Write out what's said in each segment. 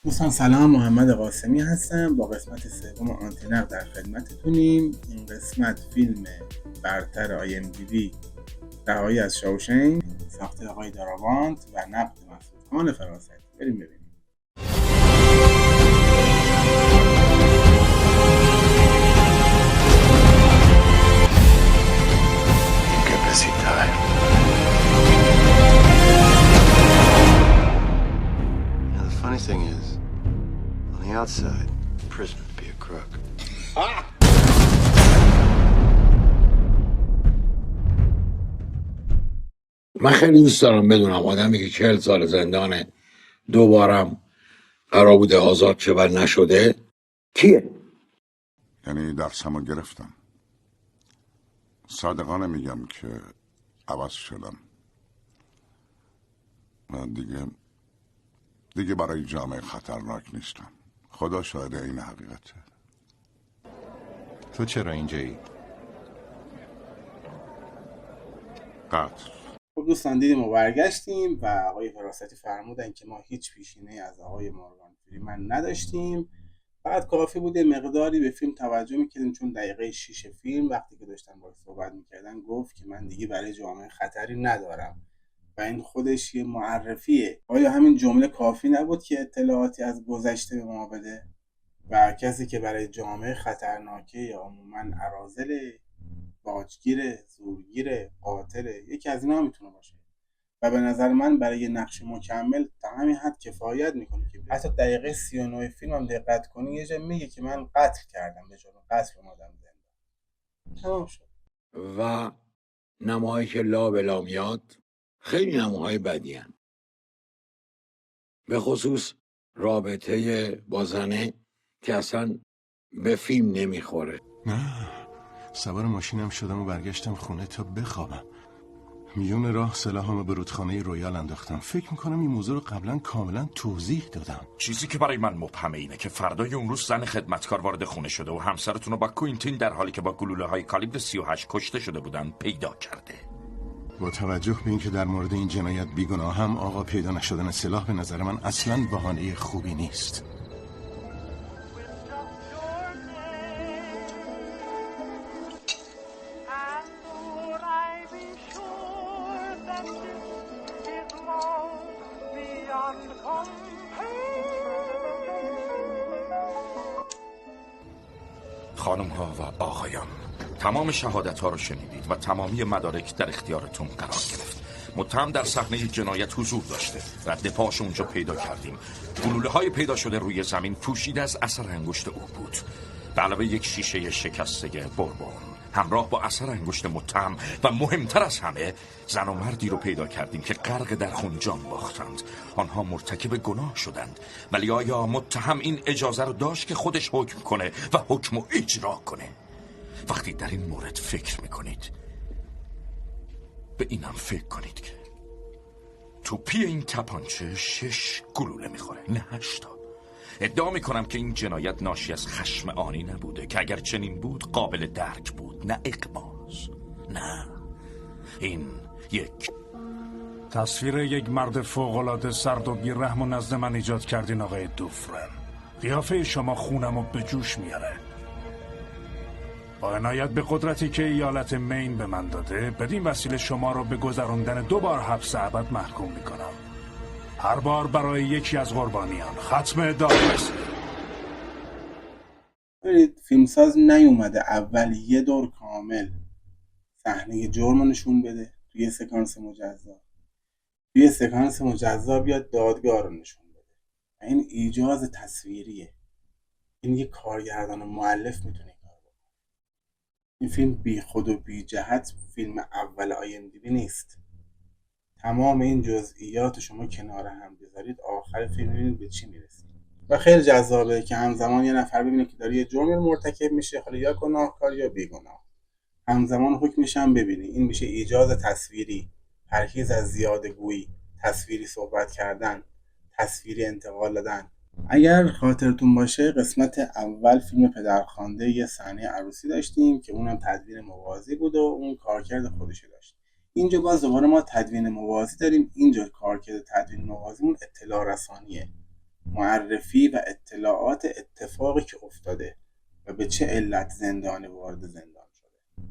دوستان سلام، محمد قاسمی هستم. با قسمت سوم آنتنق در خدمتتونیم. این قسمت فیلم برتر IMDb رهایی از شاوشنگ، ساخته آقای داراوانت و نقد مسعود خان فراستی. بریم ببینیم. Get busy, Ty. Now, the funny thing is, on the outside, a prisoner would be a crook. من خیلی دوست دارم بدونم آدمی که 40 سال زندانه دوبارم قرار بوده آزاد شه و نشده کیه؟ یعنی درسمو گرفتم. صادقانه میگم که عوض شدم و دیگه برای جامعه خطرناک نیستم. خدا شاهد این حقیقته. تو چرا اینجایی؟ قتل. خب دوستان، دیدیم و برگشتیم و آقای فراستی فرمودن که ما هیچ پیشینه از آقای مورگان فریمن نداشتیم. بعد کافی بوده مقداری به فیلم توجه میکردیم، چون دقیقه 6 فیلم وقتی که داشتن باهاش صحبت میکردن گفت که من دیگه برای جامعه خطری ندارم و این خودش یه معرفیه. آیا همین جمله کافی نبود که اطلاعاتی از گذشته به ما بده؟ و کسی که برای جامعه خطرناکه یا عموما اراذل، باجگیر، زورگیر، قاتل، یکی از اینا میتونه باشه. و به نظر من برای یه نقش مکمل تا همین حد کفایت میکنه. که حتی دقیقه 39 فیلم هم دقت کنی یه جا میگه که من قتل کردم، به جرم قتل اومدم زندان. تمام شد. و نماهایی که لا به لا میاد خیلی نماهای بدی هن. به خصوص رابطه با زنه که اصلا به فیلم نمیخوره. نه، سوار ماشینم شدم و برگشتم خونه تا بخوابم. میون راه سلاحامو به رودخانه رویال انداختم. فکر میکنم این موضوع رو قبلا کاملا توضیح دادم. چیزی که برای من مبهمه اینه که فردای اون روز زن خدمتکار وارد خونه شده و همسرتون رو با کوینتین در حالی که با گلوله‌های کالیبر 38 کشته شده بودن پیدا کرده. با توجه به اینکه در مورد این جنایت بیگناهم، آقا پیدا نشدن سلاح به نظر من اصلا بهانه خوبی نیست. خانم ها و آقایان، تمام شهادت ها رو شنیدید و تمامی مدارک در اختیارتون قرار گرفت. متهم در صحنه جنایت حضور داشته. رد پاش اونجا پیدا کردیم. گلوله های پیدا شده روی زمین پوشیده از اثر انگشت او بود، به علاوه یک شیشه شکسته بوربون همراه با اثر انگشت متهم. و مهمتر از همه، زن و مردی رو پیدا کردیم که غرق در خون جان باختند. آنها مرتکب گناه شدند، ولی آیا متهم این اجازه رو داشت که خودش حکم کنه و حکم رو اجرا کنه؟ وقتی در این مورد فکر میکنید، به اینم فکر کنید که توپی این تپانچه 6 گلوله میخوره، نه 8. ادعا میکنم که این جنایت ناشی از خشم آنی نبوده، که اگر چنین بود قابل درک بود، نه اقماز. نه، این یک تصویر یک مرد فوق‌العاده سرد و بی‌رحم و نزد من ایجاد کردین آقای دوفرن. قیافه شما خونمو به جوش میاره. با عنایت به قدرتی که ایالت مین به من داده، بدین وسیله شما رو به گذراندن 2 بار حبس ابد محکوم میکنم. هر بار برای یکی از قربانیان. ختم ادعا است. ببینید، فیلمساز نیومده اول یه دور کامل صحنه جرم نشون بده توی سکانس مجزا، توی سکانس مجزا بیاد دادگاه رو نشون بده. این ایجاز تصویریه. این یه کارگردان و مؤلف میتونه کار بکنه. این فیلم بی خود و بی جهت فیلم اول IMDb نیست. تمام این جزئیات شما کنار هم بذارید، آخر فیلم ببینید به چی میرسید. و خیلی جذابه که همزمان یه نفر ببینه که داره یه جرمی مرتکب میشه، حالا یا گناهکار یا بیگناه، همزمان حکمش هم ببینی. این میشه ایجاز تصویری، پرهیز از زیادگویی، تصویری صحبت کردن، تصویری انتقال دادن. اگر خاطرتون باشه قسمت اول فیلم پدرخوانده یه صحنه عروسی داشتیم که اونم تدوین موازی بود و اون کارکرد خودش داشت. اینجا باز دوباره ما تدوین موازی داریم. اینجا کارکرد تدوین موازیمون اطلاع رسانیه. معرفی و اطلاعات اتفاقی که افتاده و به چه علت زندانی وارد زندان شده.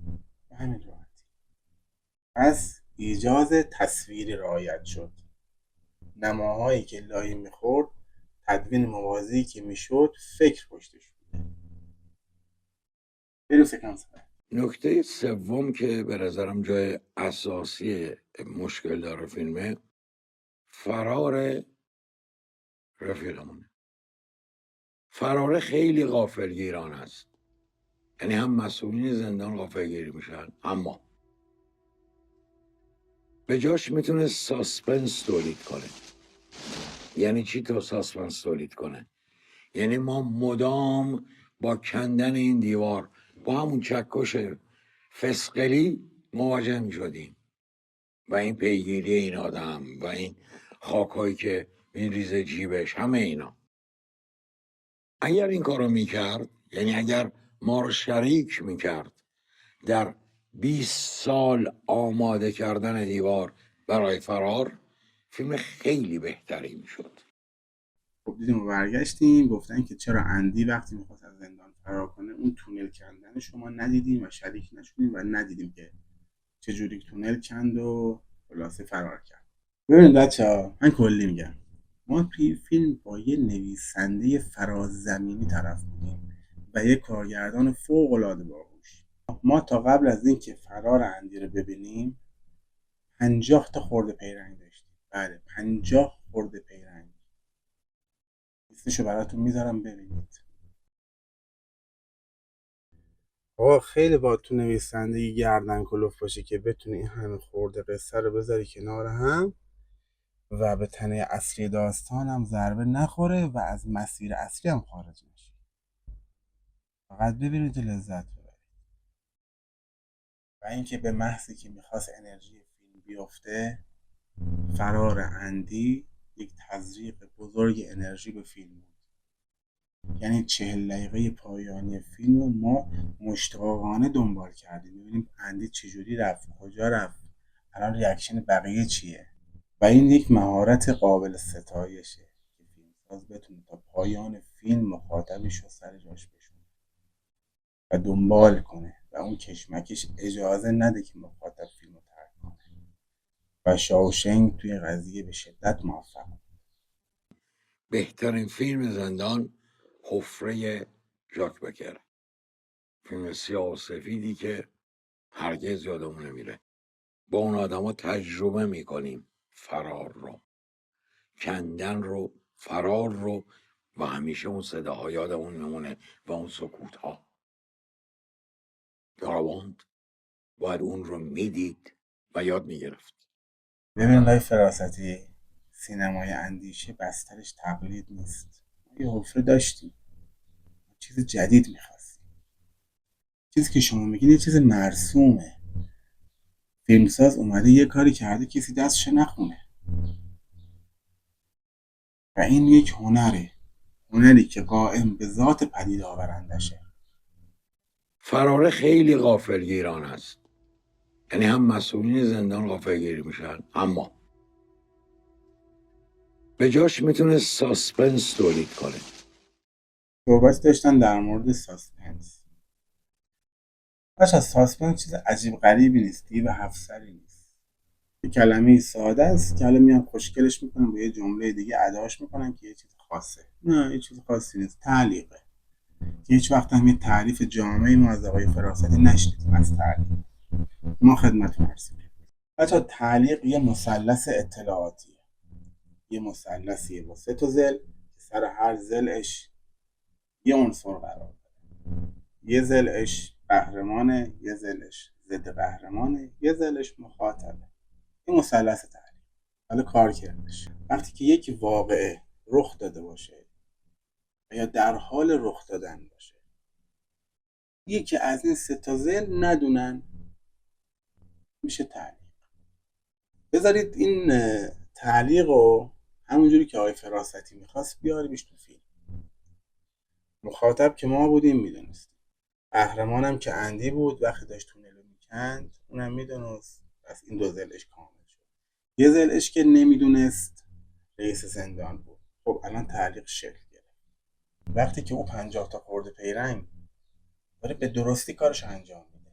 به همین راحتی. پس ایجاز تصویری رعایت شد. نماهایی که لای میخورد، تدوین موازی که میشد، فکر پشتش بوده. بریم سکانس بعد. نکته سوم که به نظرم جای اساسی مشکل داره فیلمه، فرار رفیقمونه. فرار خیلی غافلگیرانه است. یعنی هم مسئولین زندان غافلگیری میشن، اما به جاش میتونه ساسپنس تولید کنه. یعنی چی تا ساسپنس تولید کنه؟ یعنی ما مدام با کندن این دیوار با همون چکش فسقلی مواجه میشدیم و این پیگیری این آدم و این خاکایی که این ریزه جیبش، همه اینا. اگر این کارو میکرد، یعنی اگر ما رو شریک میکرد در 20 سال آماده کردن دیوار برای فرار، فیلم خیلی بهتری میشد. خب دیدیم و برگشتیم، گفتن که چرا اندی وقتی میخواست از زندان فرار کنه اون تونل کندن شما ندیدیم و شریک نشدیم و ندیدیم که چجوری تونل کند و خلاصه فرار کرد. ببینید بچه‌ها، من کلی میگم، ما توی فیلم با یه نویسنده فرازمینی طرف بودیم و یه کارگردان فوق‌العاده باهوش. ما تا قبل از اینکه فرار اندی رو ببینیم 50 تا خورده پیرنگ داشتیم. بله 50 خورده پیرنگ. لیستشو براتون میذارم ببینید. آقا خیلی با تو نویسندگی گردن کلوف باشه که بتونی این همه خورده قصه رو بذاری کنار هم و به تنه اصلی داستان هم ضربه نخوره و از مسیر اصلی هم خارج نشه. فقط ببینید و لذت ببرید. و اینکه به محضی که میخواست انرژی فیلم بیفته، فرار اندی یک تزریق بزرگ انرژی به فیلم بود. یعنی 40 دقیقه پایانی فیلم رو ما مشتاقانه دنبال کردیم ببینیم اندی چجوری رفت، کجا رفت، الان ریاکشن بقیه چیه. و این یک مهارت قابل ستایشه که فیلمساز بتونه تا پایان فیلم مخاطبش رو سر جاش بشونه و دنبال کنه و اون کشمکش اجازه نده که مخاطب فیلم رو ترک کنه. و شاوشنگ توی قضیه به شدت موفق بود. بهترین فیلم زندان حفره ژاک بکر، فیلم سیاه و سفیدی که هرگز یادمون نمیره. با اون آدما تجربه میکنیم فرار رو، کندن رو، فرار رو، و همیشه اون صداها یادمون میمونه و اون سکوت ها. داراواند باید اون رو میدید و یاد میگرفت. ببین لای فراستی، سینمای اندیشه بسترش تقلید نیست. ما یه حفره داشتیم، چیز جدید میخواستیم. چیزی که شما میگین یه چیز مرسومه. فیلمساز اومده یه کاری کرده کسی دستش نخونه و این یک هنره، هنری که قائم به ذات پدید آورندشه. فرار خیلی غافلگیران است. یعنی هم مسئولین زندان غافلگیری میشن، اما به جاش میتونه ساسپنس تولید کنه. صحبت داشتن در مورد ساسپنس. ساسپنس چیز عجیب غریبی نیست، دیو 7 سری نیست. یه کلمه ساده است که حالا میان خوشگلش میکنن با یه جمله دیگه اداش میکنن که یه چیز خاصه. نه یه چیز خاصی نیست، تعلیقه. که هیچ وقت هم یه تعریف جامعی ما از آقای فراستی نشنیدیم از تعلیق. ما خدمتتون عرض می‌کنیم. بچه‌ها تعلیق یه مثلث اطلاعاتیه. یه مثلثیه با 3 تا ضلع که سر هر ضلعش یه عنصر قرار داره. یه ضلعش قهرمانه، یه ضلعش ضد قهرمانه، یه ضلعش مخاطبه. این مثلث تعلیق. حالا کار کردش. وقتی که یک واقعه رخ داده باشه یا در حال رخ دادن باشه، یکی از این 3 تا ضلع ندونن، میشه تعلیق. بذارید این تعلیق رو همونجوری که آقای فراستی میخواست بیاریمش تو فیلم. مخاطب که ما بودیم میدونستیم، قهرمانم که اندی بود وقتی داشت تونل رو میکند اونم میدونست، پس این 2 ضلعش کامل شد. یه ضلعش که نمیدونست رئیس زندان بود. خب الان تعلیق شکل گرفت. وقتی که او 50 تا خورده پیرنگ داره به درستی کارش انجام میده،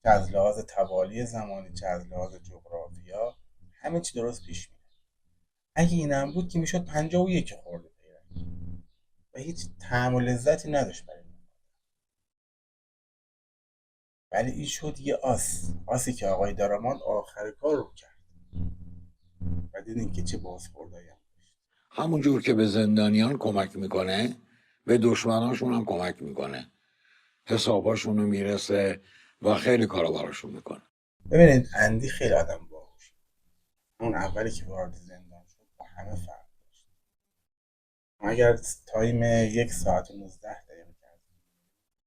چه از لحاظ توالی زمانی چه از لحاظ جغرافیا، همه چی درست پیش میره. اگه اینم بود که میشد 51 خورده پیرنگ و هیچ طعم و لذتی نداشت برای من. ولی این شد یه آسی که آقای دارامان آخر کار رو کرد و دیدین که چه بازخوردایی هم داشت. همون جور که به زندانیان کمک میکنه به دشمناشون هم کمک میکنه، حساباشون رو میرسه و خیلی کارا براشون میکنه. ببینید اندی خیلی آدم باهوش. اون اولی که وارد زندان شد با همه فرق داشت. اگر تایم 1 ساعت و 19 دقیقه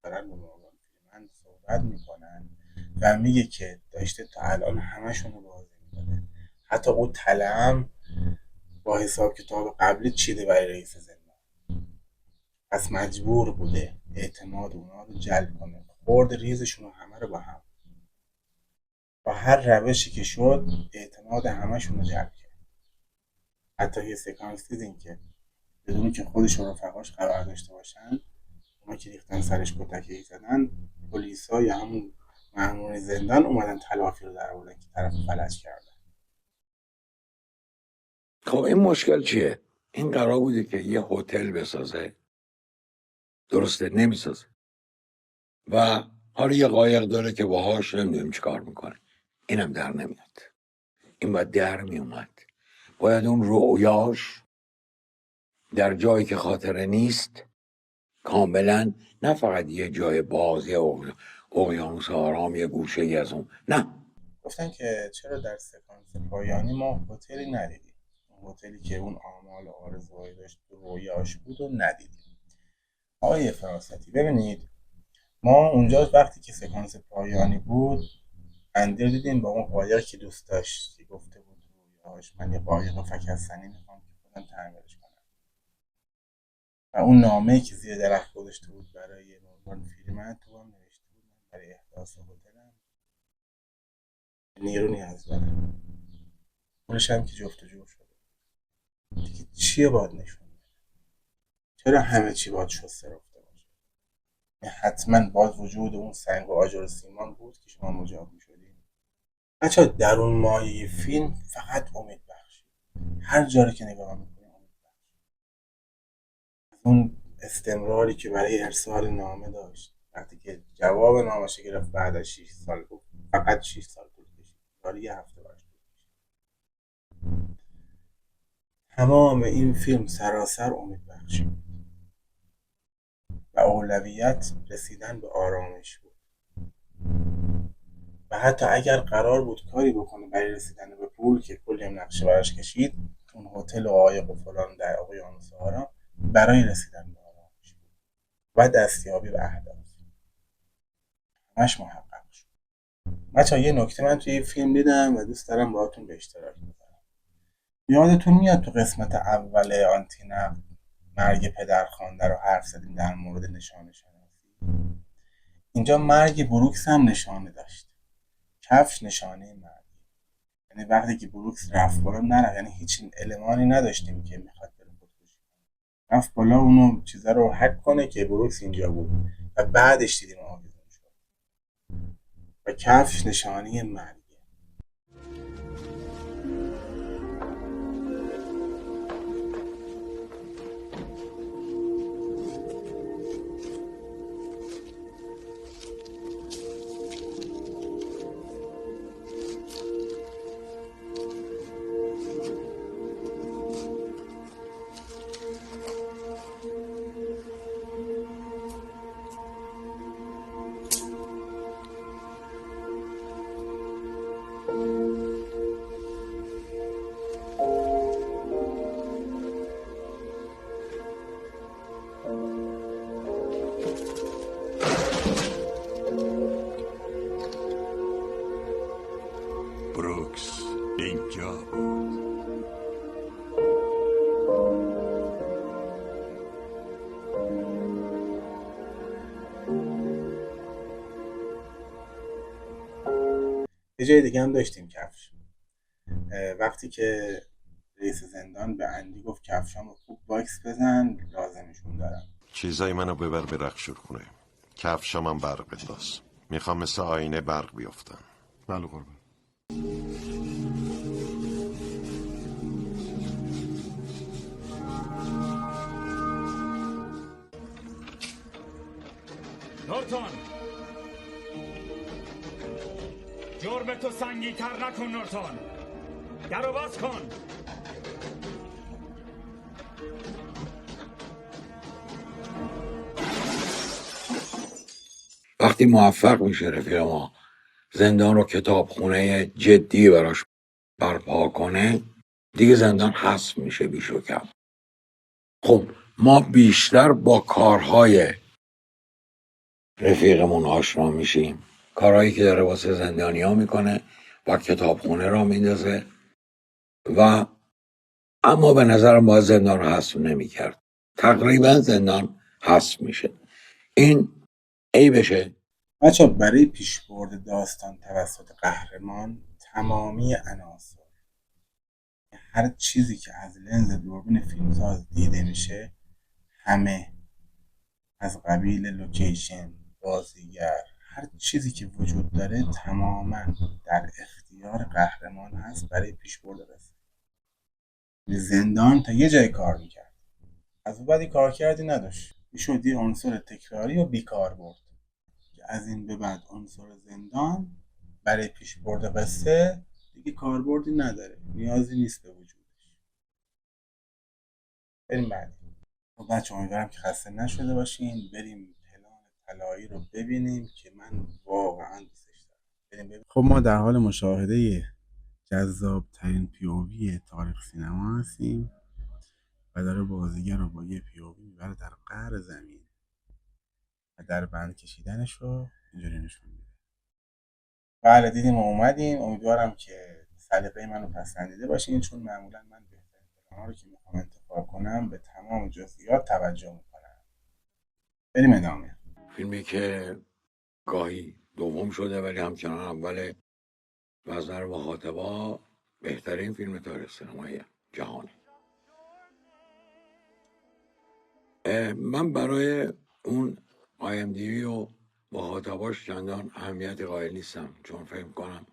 دارن با مورگان فریمن صحبت میکنن و میگه که داشته تا الان همشون رو بازی میداده، حتی او تلم با حساب کتاب قبلی چیده برای رئیس زندان، پس مجبور بوده اعتماد اونا رو جلب کنه، خورد ریزشون رو همه رو با هم با هر روشی که شد اعتماد همشون رو جلب کرد. حتی یه سکانس دیدین که بدون که خودش و رفقاش قرار داشته باشن، اونا که ریختن سرش کتکی زدن، پلیسا یا همون مأمور زندان اومدن تلافی رو در آوردن که طرف فلج کردن. خب این مشکل چیه؟ این قرار بوده که یه هتل بسازه، درسته نمیسازه، و حالا یه قایق داره که باهاش نمیدونیم چی کار میکنه، اینم در نمیاد. این باید در میومد، باید اون رؤیاش در جایی که خاطره نیست کاملا، نه فقط یه جای بازی اقیانوس آرام یه گوشه ای از اون، نه. گفتن که چرا در سکانس پایانی ما هتلی ندیدیم، اون هتلی که اون آمال و آرزوهایی داشت رویاش بود و ندیدیم. آقای فراستی ببینید، ما اونجا وقتی که سکانس پایانی بود اندی رو دیدیم با اون قایق که دوست داشت که گفته بود رویاش من یه قایق فکستنی میخوام که خودم تعمیرش کنم، و اون نامه‌ای که زیر درخت گذاشته بود برای مورگان فریمن تو هم نوشته بود من برای احداث هتلم نیرو نیاز دارم. اونش هم که جفت و جور شده دیگه چیه باید نشون بده؟ چرا همه چی باید شسته رفته باشه؟ حتما باز وجود اون سنگ و آجر و سیمان بود که شما مجاب میشدیم. بچه در اون مایه فیلم فقط امید بخشید، هر جا رو که نگاه میکنیم امید بخشید. اون استمراری که برای ارسال نامه داشت، وقتی که جواب نامش گرفت بعد از 6 سال گفت فقط 6 سال طول کشید، حالا یه هفته براش طول کشید. تمام این فیلم سراسر امید بخشی بود و اولویت رسیدن به آرامش بود، و حتی اگر قرار بود کاری بکنه برای رسیدن به پول که کلی هم نقشه براش کشید، اون هتل و عایق و فلان در اقیانوس آرام برای رسیدن به آرامش بود و دستیابی به اهداف، همش محقق شد. بچه‌ها یه نکته من توی این فیلم دیدم و دوست دارم باهاتون به اشتراک بذارم. یادتون میاد تو قسمت اول آنتی نقد مرگ پدرخوانده رو حرف زدیم در مورد نشانه شناسی؟ اینجا مرگ بروکس هم نشانه داشت. کفش نشانه مرگ، یعنی وقتی که بروکس رفت بالا نرفت، یعنی هیچ المانی نداشتیم که میخواد بره خودکشی کنه، رفت بالا اونو چیزا رو هک کنه که بروکس اینجا بود و بعدش دیدیم آویزون شد و کفش نشانه مرگ. بروکس اینجا بود. یه جای دیگه هم داشتیم کفش. وقتی که رئیس زندان به اندی گفت کفشامو خوب باکس بزن، لازمشون دارم. چیزای منو ببر به رخشور خونه. کفشامم برق بنداز. میخوام مثل آینه برق بیفتن. بله قربان. نورتون، جرم تو سنگین‌تر نکن نورتون. درو باز کن. وقتی موفق میشه رفیق ما زندان رو کتابخونه جدی براش برپا کنه، دیگه زندان حذف میشه بیش و کم. خب ما بیشتر با کارهای رفیقمون آشنا میشیم، کارهایی که داره واسه زندانیا میکنه و کتابخونه را میندازه و اما به نظرم باید زندان رو حذف نمیکرد. تقریبا زندان حذف میشه. این عیبشه. بچه برای پیشبرد داستان توسط قهرمان تمامی عناصر، هر چیزی که از لنز دوربین فیلمساز دیده میشه، همه از قبیل لوکیشن، بازیگر، هر چیزی که وجود داره تماما در اختیار قهرمان هست برای پیشبرد قصه. زندان تا یه جای کار میکرد، از اون بعدی کار کردی نداشت، میشد یه عنصر تکراری و بیکار برد. که از این به بعد عنصر زندان برای پیشبرد قصه دیگه کاربردی نداره، نیازی نیست به وجودش. بریم بعدی. خب بچه امیدوارم که خسته نشده باشین. بریم پلان طلایی رو ببینیم که من واقعا دوستش دارم. بریم ببینیم. خب ما در حال مشاهده جذاب ترین پیووی تاریخ سینما هستیم و داره بازیگر رو با یه پیووی میبره در قعر زمین و در بند کشیدنش رو اینجوری نشون میده. بله دیدیم و اومدیم. امیدوارم که سلیقه منو پسندیده باشین، چون معمولا من بهترین پلان‌ها رو که میخوام انتخاب کنم به تمام جزئیات توجه میکنم. بریم ادامه. فیلمی که گاهی دوم شده ولی همچنان اوله و از نظر مخاطبا بهترین فیلم تاریخ سینمای جهانه. من برای اون IMDb و مخاطباش چندان اهمیتی قائل نیستم، چون فکر کنم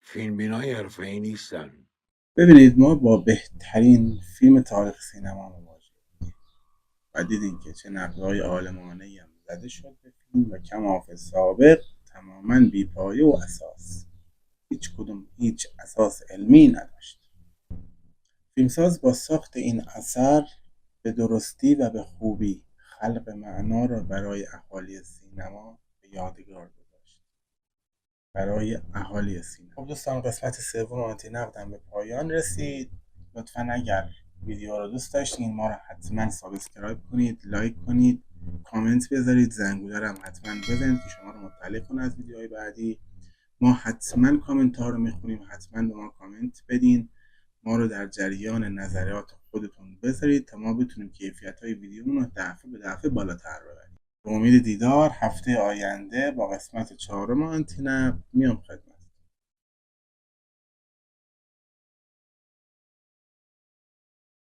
فیلمبینای حرفه‌ای نیستن. ببینید ما با بهترین فیلم تاریخ سینما مواجهیم و دیدیم که چه نقدهای عالمانه‌ای هم زده شد به فیلم و کماف سابق تماما بی‌پایه و اساس. هیچ اساس علمی نداشت. فیلمساز با ساخت این اثر به درستی و به خوبی خلق معنا را برای اهالی سینما به یادگار گذاشت. برای اهالی سینما. خب دوستان قسمت سوم آنتی نقدم به پایان رسید. لطفا اگر ویدیو رو دوست داشتین ما رو حتما سابسکرایب کنید، لایک کنید، کامنت بذارید، زنگوله رو هم حتما بزنید که شما رو مطلع کنه از ویدیوهای بعدی. ما حتما کامنت ها رو میخونیم، حتما به ما کامنت بدین، ما رو در جریان نظریات خودتون بذارید تا ما بتونیم کیفیت های ویدیومون رو دفعه به دفعه بالاتر ببریم. به امید دیدار هفته آینده با قسمت 4 آنتی نقد میام خدمت.